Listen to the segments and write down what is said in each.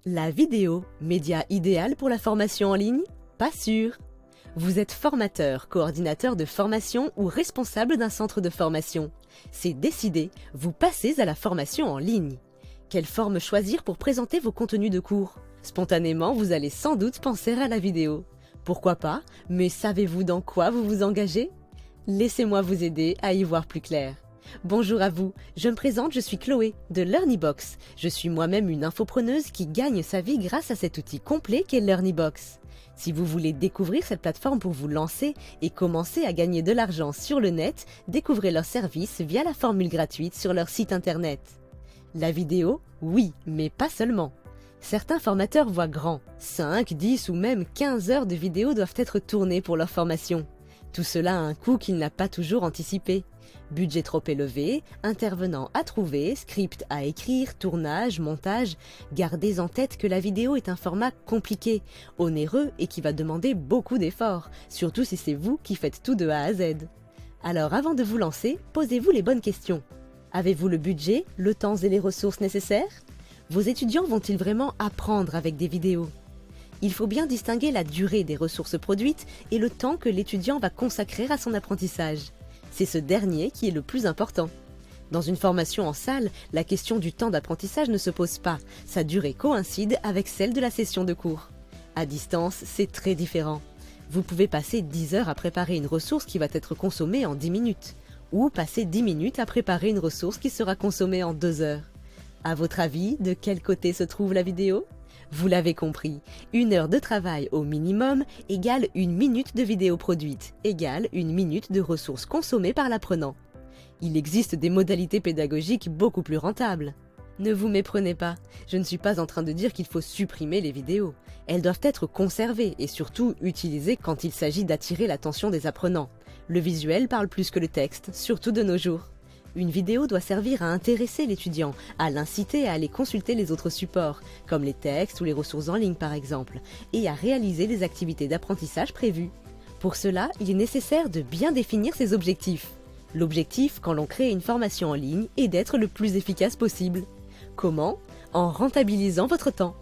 La vidéo, média idéal pour la formation en ligne? Pas sûr. Vous êtes formateur, coordinateur de formation ou responsable d'un centre de formation. C'est décidé, vous passez à la formation en ligne. Quelle forme choisir pour présenter vos contenus de cours? Spontanément, vous allez sans doute penser à la vidéo. Pourquoi pas? Mais savez-vous dans quoi vous vous engagez? Laissez-moi vous aider à y voir plus clair. Bonjour à vous, je me présente, je suis Chloé de LearnyBox. Je suis moi-même une infopreneuse qui gagne sa vie grâce à cet outil complet qu'est LearnyBox. Si vous voulez découvrir cette plateforme pour vous lancer et commencer à gagner de l'argent sur le net, découvrez leurs services via la formule gratuite sur leur site internet. La vidéo, oui, mais pas seulement. Certains formateurs voient grand. 5, 10 ou même 15 heures de vidéos doivent être tournées pour leur formation. Tout cela a un coût qu'il n'a pas toujours anticipé. Budget trop élevé, intervenants à trouver, script à écrire, tournage, montage. Gardez en tête que la vidéo est un format compliqué, onéreux et qui va demander beaucoup d'efforts, surtout si c'est vous qui faites tout de A à Z. Alors avant de vous lancer, posez-vous les bonnes questions. Avez-vous le budget, le temps et les ressources nécessaires? Vos étudiants vont-ils vraiment apprendre avec des vidéos? Il faut bien distinguer la durée des ressources produites et le temps que l'étudiant va consacrer à son apprentissage. C'est ce dernier qui est le plus important. Dans une formation en salle, la question du temps d'apprentissage ne se pose pas. Sa durée coïncide avec celle de la session de cours. À distance, c'est très différent. Vous pouvez passer 10 heures à préparer une ressource qui va être consommée en 10 minutes. Ou passer 10 minutes à préparer une ressource qui sera consommée en 2 heures. À votre avis, de quel côté se trouve la vidéo? Vous l'avez compris, 1 heure de travail au minimum égale 1 minute de vidéo produite, égale 1 minute de ressources consommées par l'apprenant. Il existe des modalités pédagogiques beaucoup plus rentables. Ne vous méprenez pas, je ne suis pas en train de dire qu'il faut supprimer les vidéos. Elles doivent être conservées et surtout utilisées quand il s'agit d'attirer l'attention des apprenants. Le visuel parle plus que le texte, surtout de nos jours. Une vidéo doit servir à intéresser l'étudiant, à l'inciter à aller consulter les autres supports, comme les textes ou les ressources en ligne par exemple, et à réaliser les activités d'apprentissage prévues. Pour cela, il est nécessaire de bien définir ses objectifs. L'objectif, quand l'on crée une formation en ligne, est d'être le plus efficace possible. Comment? En rentabilisant votre temps.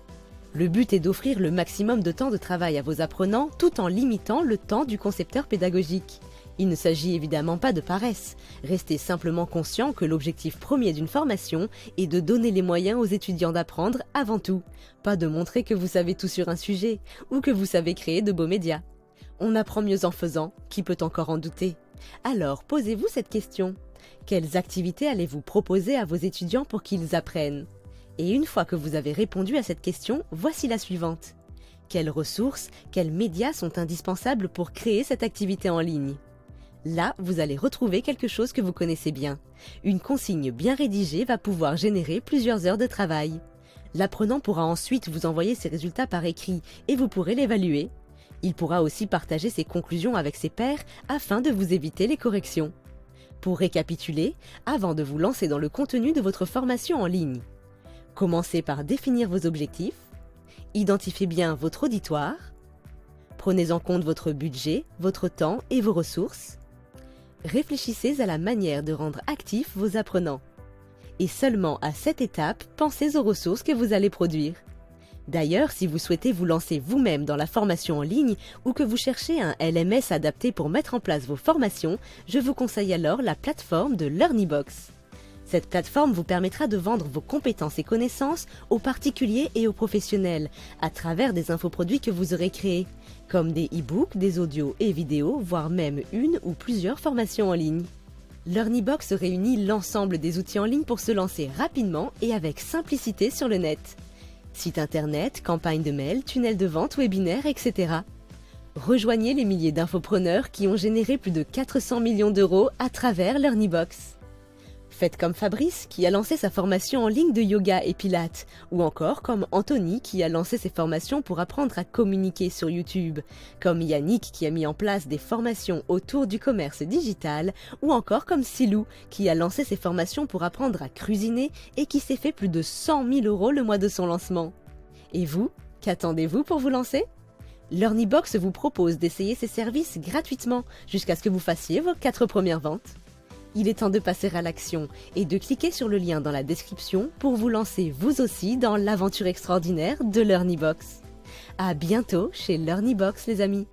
Le but est d'offrir le maximum de temps de travail à vos apprenants tout en limitant le temps du concepteur pédagogique. Il ne s'agit évidemment pas de paresse. Restez simplement conscient que l'objectif premier d'une formation est de donner les moyens aux étudiants d'apprendre avant tout. Pas de montrer que vous savez tout sur un sujet ou que vous savez créer de beaux médias. On apprend mieux en faisant, qui peut encore en douter? Alors posez-vous cette question. Quelles activités allez-vous proposer à vos étudiants pour qu'ils apprennent? Et une fois que vous avez répondu à cette question, voici la suivante. Quelles ressources, quels médias sont indispensables pour créer cette activité en ligne? Là, vous allez retrouver quelque chose que vous connaissez bien. Une consigne bien rédigée va pouvoir générer plusieurs heures de travail. L'apprenant pourra ensuite vous envoyer ses résultats par écrit et vous pourrez l'évaluer. Il pourra aussi partager ses conclusions avec ses pairs afin de vous éviter les corrections. Pour récapituler, avant de vous lancer dans le contenu de votre formation en ligne, commencez par définir vos objectifs, identifiez bien votre auditoire, prenez en compte votre budget, votre temps et vos ressources. Réfléchissez à la manière de rendre actifs vos apprenants. Et seulement à cette étape, pensez aux ressources que vous allez produire. D'ailleurs, si vous souhaitez vous lancer vous-même dans la formation en ligne ou que vous cherchez un LMS adapté pour mettre en place vos formations, je vous conseille alors la plateforme de LearnyBox. Cette plateforme vous permettra de vendre vos compétences et connaissances aux particuliers et aux professionnels à travers des infoproduits que vous aurez créés, comme des e-books, des audios et vidéos, voire même une ou plusieurs formations en ligne. LearnyBox réunit l'ensemble des outils en ligne pour se lancer rapidement et avec simplicité sur le net. Site internet, campagne de mail, tunnel de vente, webinaire, etc. Rejoignez les milliers d'infopreneurs qui ont généré plus de 400 millions d'euros à travers LearnyBox. Faites comme Fabrice qui a lancé sa formation en ligne de yoga et pilates, ou encore comme Anthony qui a lancé ses formations pour apprendre à communiquer sur YouTube, comme Yannick qui a mis en place des formations autour du commerce digital, ou encore comme Silou qui a lancé ses formations pour apprendre à cuisiner et qui s'est fait plus de 100 000 € le mois de son lancement. Et vous, qu'attendez-vous pour vous lancer? LearnyBox vous propose d'essayer ses services gratuitement jusqu'à ce que vous fassiez vos 4 premières ventes. Il est temps de passer à l'action et de cliquer sur le lien dans la description pour vous lancer vous aussi dans l'aventure extraordinaire de LearnyBox. À bientôt chez LearnyBox les amis.